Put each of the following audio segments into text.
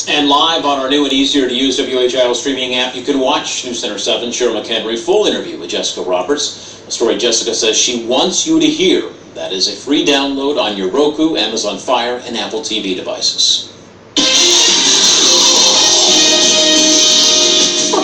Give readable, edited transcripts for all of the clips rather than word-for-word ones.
And live on our new and easier to use WHIO streaming app, you can watch News Center 7 Cheryl McHenry full interview with Jessica Roberts. A story Jessica says she wants you to hear. That is a free download on your Roku, Amazon Fire, and Apple TV devices.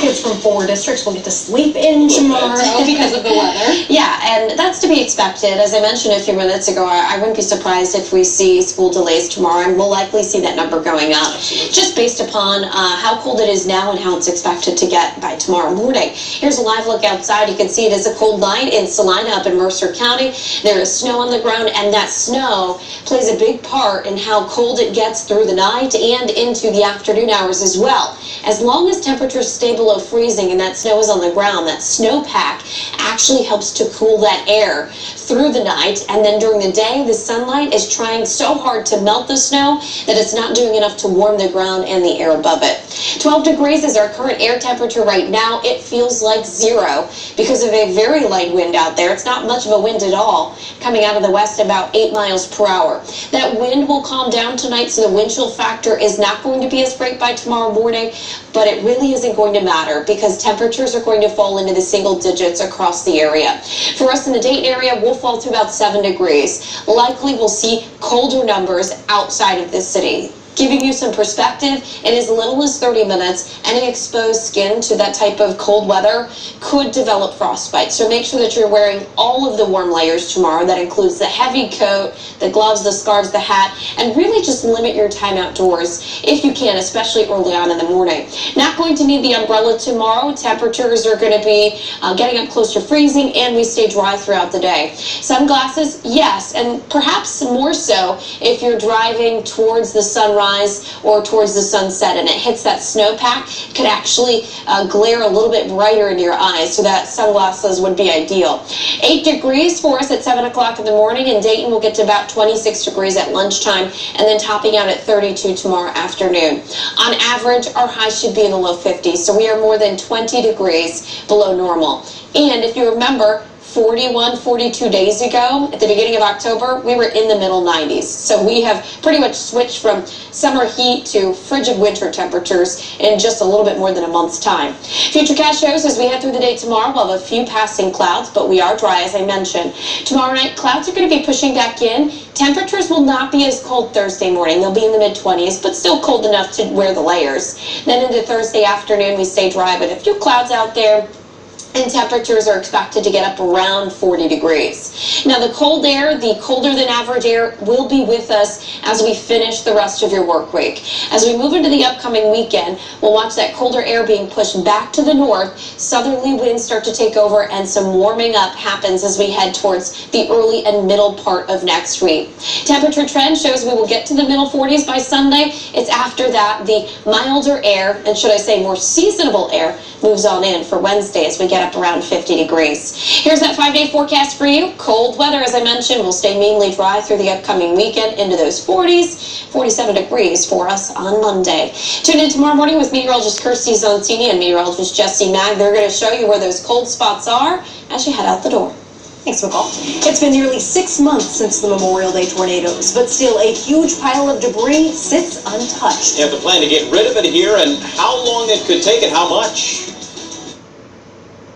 Kids from 4 districts will get to sleep in tomorrow because of the weather. Yeah, and that's to be expected. As I mentioned a few minutes ago, I wouldn't be surprised if we see school delays tomorrow, and we'll likely see that number going up, just based upon how cold it is now and how it's expected to get by tomorrow morning. Here's a live look outside. You can see it is a cold night in Salina up in Mercer County. There is snow on the ground, and that snow plays a big part in how cold it gets through the night and into the afternoon hours as well. As long as temperatures stay below freezing and that snow is on the ground, that snowpack actually helps to cool that air through the night, and then during the day the sunlight is trying so hard to melt the snow that it's not doing enough to warm the ground and the air above it. 12 degrees is our current air temperature right now. It feels like 0 because of a very light wind out there. It's not much of a wind at all, coming out of the west about 8 miles per hour. That wind will calm down tonight, so the wind chill factor is not going to be as great by tomorrow morning, but it really isn't going to matter because temperatures are going to fall into the single digits across the area. For us in the Dayton area, we'll fall to about 7 degrees. Likely we'll see colder numbers outside of this city. Giving you some perspective, in as little as 30 minutes, any exposed skin to that type of cold weather could develop frostbite. So make sure that you're wearing all of the warm layers tomorrow. That includes the heavy coat, the gloves, the scarves, the hat, and really just limit your time outdoors if you can, especially early on in the morning. Not going to need the umbrella tomorrow. Temperatures are going to be getting up close to freezing, and we stay dry throughout the day. Sunglasses, yes, and perhaps more so if you're driving towards the sunrise or towards the sunset and it hits that snowpack. It could actually glare a little bit brighter in your eyes, so that sunglasses would be ideal. 8 degrees for us at 7 o'clock in the morning. In Dayton, we'll get to about 26 degrees at lunchtime, and then topping out at 32 tomorrow afternoon. On average, our highs should be in the low 50s, so we are more than 20 degrees below normal. And if you remember, 41, 42 days ago, at the beginning of October, we were in the middle 90s. So we have pretty much switched from summer heat to frigid winter temperatures in just a little bit more than a month's time. Futurecast shows as we head through the day tomorrow, we'll have a few passing clouds, but we are dry, as I mentioned. Tomorrow night, clouds are going to be pushing back in. Temperatures will not be as cold Thursday morning. They'll be in the mid-20s, but still cold enough to wear the layers. Then into Thursday afternoon, we stay dry, but a few clouds out there, and temperatures are expected to get up around 40 degrees. Now the cold air, the colder than average air, will be with us as we finish the rest of your work week. As we move into the upcoming weekend, we'll watch that colder air being pushed back to the north, southerly winds start to take over, and some warming up happens as we head towards the early and middle part of next week. Temperature trend shows we will get to the middle 40s by Sunday. It's after that the milder air, and should I say more seasonable air, moves on in for Wednesday as we get up around 50 degrees. Here's that 5-day forecast for you. Cold weather, as I mentioned, will stay mainly dry through the upcoming weekend into those 40s, 47 degrees for us on Monday. Tune in tomorrow morning with meteorologist Kirsty Zoncini and meteorologist Jesse Mag. They're going to show you where those cold spots are as you head out the door. Thanks, McCall. It's been nearly 6 months since the Memorial Day tornadoes, but still a huge pile of debris sits untouched. You have the plan to get rid of it here, and how long it could take and how much?